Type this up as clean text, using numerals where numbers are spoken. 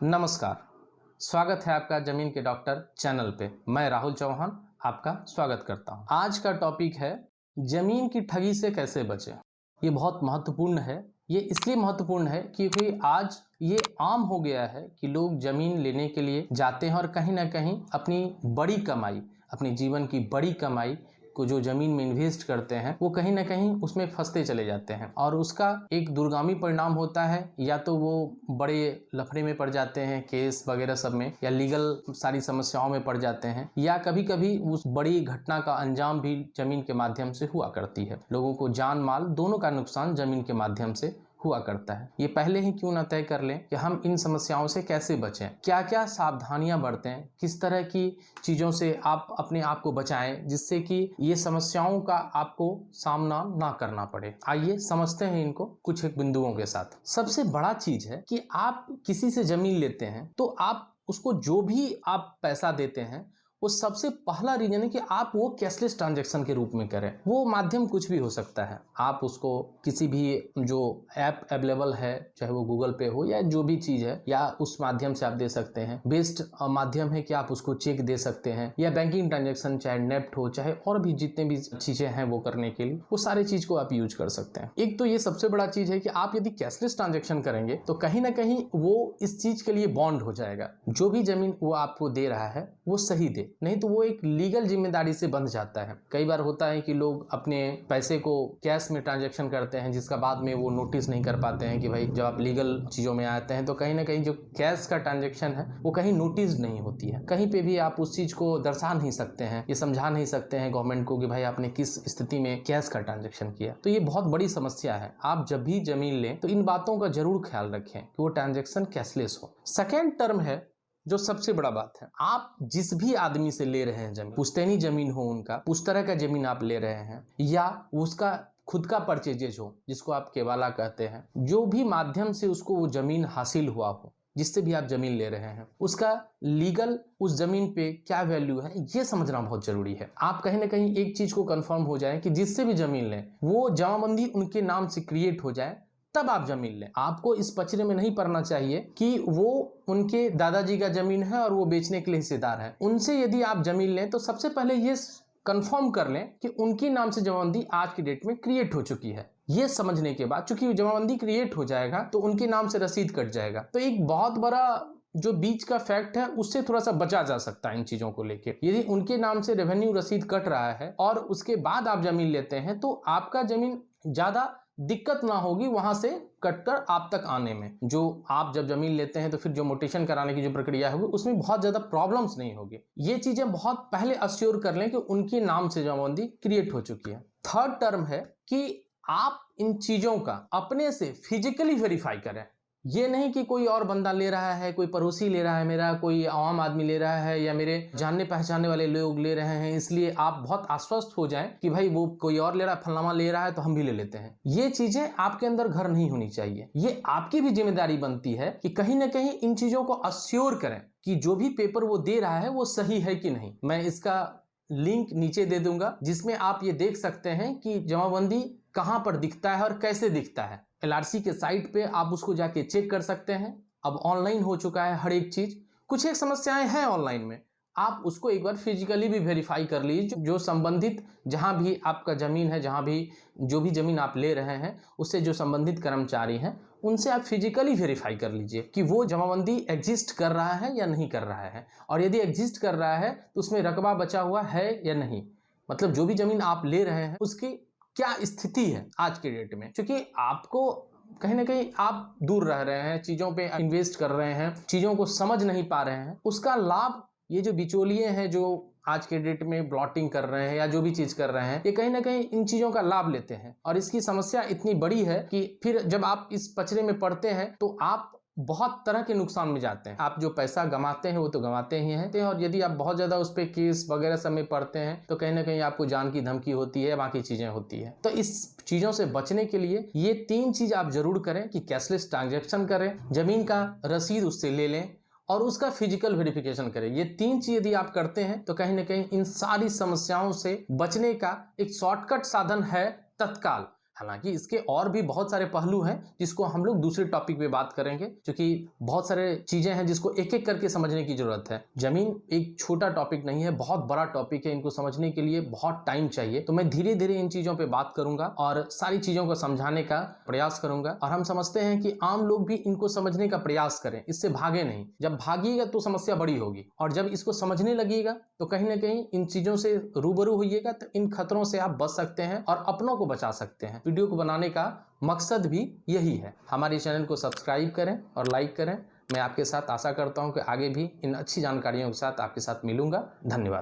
नमस्कार। स्वागत है आपका जमीन के डॉक्टर चैनल पे। मैं राहुल चौहान आपका स्वागत करता हूं। आज का टॉपिक है जमीन की ठगी से कैसे बचें। ये बहुत महत्वपूर्ण है। ये इसलिए महत्वपूर्ण है क्योंकि आज ये आम हो गया है कि लोग जमीन लेने के लिए जाते हैं और कहीं ना कहीं अपनी बड़ी कमाई, अपने जीवन की बड़ी कमाई को जो जमीन में इन्वेस्ट करते हैं वो कहीं ना कहीं उसमें फंसते चले जाते हैं और उसका एक दूरगामी परिणाम होता है। या तो वो बड़े लफड़े में पड़ जाते हैं, केस वगैरह सब में, या लीगल सारी समस्याओं में पड़ जाते हैं, या कभी कभी उस बड़ी घटना का अंजाम भी जमीन के माध्यम से हुआ करती है। लोगों को जान माल दोनों का नुकसान जमीन के माध्यम से हुआ करता है। ये पहले ही क्यों ना तय कर लें कि हम इन समस्याओं से कैसे बचें, क्या क्या सावधानियां बरतें, किस तरह की चीज़ों से आप अपने आप को बचाएं जिससे कि ये समस्याओं का आपको सामना ना करना पड़े। आइए समझते हैं इनको कुछ एक बिंदुओं के साथ। सबसे बड़ा चीज है कि आप किसी से जमीन लेते हैं तो आप उसको जो भी आप पैसा देते हैं वो सबसे पहला रीजन है कि आप वो कैशलेस ट्रांजैक्शन के रूप में करें। वो माध्यम कुछ भी हो सकता है। आप उसको किसी भी जो ऐप अवेलेबल है, चाहे वो गूगल पे हो या जो भी चीज़ है, या उस माध्यम से आप दे सकते हैं। बेस्ट माध्यम है कि आप उसको चेक दे सकते हैं, या बैंकिंग ट्रांजैक्शन चाहे नेफ्ट हो, चाहे और भी जितने भी चीज़ें हैं वो करने के लिए वो सारी चीज़ को आप यूज कर सकते हैं। एक तो ये सबसे बड़ा चीज़ है कि आप यदि कैशलेस ट्रांजैक्शन करेंगे तो कहीं ना कहीं वो इस चीज़ के लिए बॉन्ड हो जाएगा। जो भी जमीन वो आपको दे रहा है वो सही दे, नहीं तो वो एक लीगल जिम्मेदारी से बंध जाता है। कई बार होता है कि लोग अपने पैसे को कैश में ट्रांजैक्शन करते हैं जिसका बाद में वो नोटिस नहीं कर पाते हैं कि भाई जब आप लीगल चीज़ों में आते हैं तो कहीं ना कहीं जो कैश का ट्रांजैक्शन है वो कहीं नोटिस नहीं होती है। कहीं पे भी आप उस चीज़ को दर्शा नहीं सकते हैं, ये समझा नहीं सकते हैं गवर्नमेंट को कि भाई आपने किस स्थिति में कैश का ट्रांजैक्शन किया। तो ये बहुत बड़ी समस्या है। आप जब भी जमीन लें तो इन बातों का जरूर ख्याल रखें कि वो ट्रांजैक्शन कैशलेस हो। सेकेंड टर्म है जो सबसे बड़ा बात है, आप जिस भी आदमी से ले रहे हैं जमीन, पुश्तैनी जमीन हो उनका, उस तरह का जमीन आप ले रहे हैं, या उसका खुद का परचेजेज हो जिसको आप केवाला कहते हैं, जो भी माध्यम से उसको वो जमीन हासिल हुआ हो, जिससे भी आप जमीन ले रहे हैं, उसका लीगल उस जमीन पे क्या वैल्यू है ये समझना बहुत जरूरी है। आप कहीं ना कहीं एक चीज को कंफर्म हो जाए कि जिससे भी जमीन लें वो जमाबंदी उनके नाम से क्रिएट हो जाए, तब आप जमीन लें। आपको इस पचड़े में नहीं पड़ना चाहिए कि वो उनके दादाजी का जमीन है और वो बेचने के लिए हिस्सेदार है। उनसे यदि आप जमीन लें तो सबसे पहले ये कंफर्म कर लें कि उनके नाम से जमाबंदी आज की डेट में क्रिएट हो चुकी है। ये समझने के बाद, चूंकि जमाबंदी क्रिएट हो जाएगा तो उनके नाम से रसीद कट जाएगा। तो एक बहुत बड़ा जो बीच का फैक्ट है उससे थोड़ा सा बचा जा सकता है इन चीजों को लेके। यदि उनके नाम से रेवेन्यू रसीद कट रहा है और उसके बाद आप जमीन लेते हैं तो आपका जमीन ज्यादा दिक्कत ना होगी वहां से कटकर आप तक आने में। जो आप जब जमीन लेते हैं तो फिर जो मोटेशन कराने की जो प्रक्रिया होगी उसमें बहुत ज्यादा प्रॉब्लम्स नहीं होगी। ये चीजें बहुत पहले अश्योर कर लें कि उनके नाम से जमाबंदी क्रिएट हो चुकी है। थर्ड टर्म है कि आप इन चीजों का अपने से फिजिकली वेरीफाई करें। ये नहीं कि कोई और बंदा ले रहा है, कोई पड़ोसी ले रहा है मेरा, कोई आम आदमी ले रहा है, या मेरे जानने पहचानने वाले लोग ले रहे हैं, इसलिए आप बहुत आश्वस्त हो जाएं कि भाई वो कोई और ले रहा है, फलाना ले रहा है तो हम भी ले लेते हैं। ये चीजें आपके अंदर घर नहीं होनी चाहिए। ये आपकी भी जिम्मेदारी बनती है कि कहीं ना कहीं इन चीजों को अश्योर करें कि जो भी पेपर वो दे रहा है वो सही है कि नहीं। मैं इसका लिंक नीचे दे दूंगा जिसमें आप ये देख सकते हैं कि जमाबंदी कहां पर दिखता है और कैसे दिखता है। एलआरसी के साइट पे आप उसको जाके चेक कर सकते हैं। अब ऑनलाइन हो चुका है हर एक चीज। कुछ एक समस्याएं हैं ऑनलाइन में, आप उसको एक बार फिजिकली भी वेरीफाई कर लीजिए। जो संबंधित जहां भी आपका जमीन है, जहां भी जो भी जमीन आप ले रहे हैं, उससे जो संबंधित कर्मचारी हैं उनसे आप फिजिकली वेरीफाई कर लीजिए कि वो जमाबंदी एग्जिस्ट कर रहा है या नहीं कर रहा है, और यदि एग्जिस्ट कर रहा है तो उसमें रकबा बचा हुआ है या नहीं। मतलब जो भी जमीन आप ले रहे हैं उसकी क्या स्थिति है आज के डेट में। क्योंकि आपको कहीं ना कहीं आप दूर रह रहे हैं, चीजों पे इन्वेस्ट कर रहे हैं, चीजों को समझ नहीं पा रहे हैं, उसका लाभ ये जो बिचौलिए हैं जो आज के डेट में ब्लॉटिंग कर रहे हैं या जो भी चीज कर रहे हैं, ये कहीं ना कहीं इन चीजों का लाभ लेते हैं। और इसकी समस्या इतनी बड़ी है कि फिर जब आप इस पचड़े में पड़ते हैं तो आप बहुत तरह के नुकसान में जाते हैं। आप जो पैसा गंवाते हैं वो तो गंवाते ही हैं, और यदि आप बहुत ज्यादा उस पर केस वगैरह सब में पड़ते हैं तो कहीं ना कहीं आपको जान की धमकी होती है, बाकी चीजें होती है। तो इस चीजों से बचने के लिए ये 3 चीज आप जरूर करें कि कैशलेस ट्रांजैक्शन करें, जमीन का रसीद उससे ले लें और उसका फिजिकल वेरिफिकेशन करें। ये 3 चीज यदि आप करते हैं तो कहीं ना कहीं इन सारी समस्याओं से बचने का एक शॉर्टकट साधन है तत्काल। हालांकि इसके और भी बहुत सारे पहलू हैं जिसको हम लोग दूसरे टॉपिक पे बात करेंगे, क्योंकि बहुत सारे चीजें हैं जिसको एक एक करके समझने की जरूरत है। जमीन एक छोटा टॉपिक नहीं है, बहुत बड़ा टॉपिक है। इनको समझने के लिए बहुत टाइम चाहिए। तो मैं धीरे धीरे इन चीजों पे बात करूंगा और सारी चीजों को समझाने का प्रयास करूंगा। और हम समझते हैं कि आम लोग भी इनको समझने का प्रयास करें, इससे भागे नहीं। जब भागिएगा तो समस्या बड़ी होगी, और जब इसको समझने लगिएगा तो कहीं ना कहीं इन चीजों से रूबरू होइएगा तो इन खतरों से आप बच सकते हैं और अपनों को बचा सकते हैं। वीडियो को बनाने का मकसद भी यही है। हमारे चैनल को सब्सक्राइब करें और लाइक करें। मैं आपके साथ आशा करता हूं कि आगे भी इन अच्छी जानकारियों के साथ आपके साथ मिलूंगा। धन्यवाद।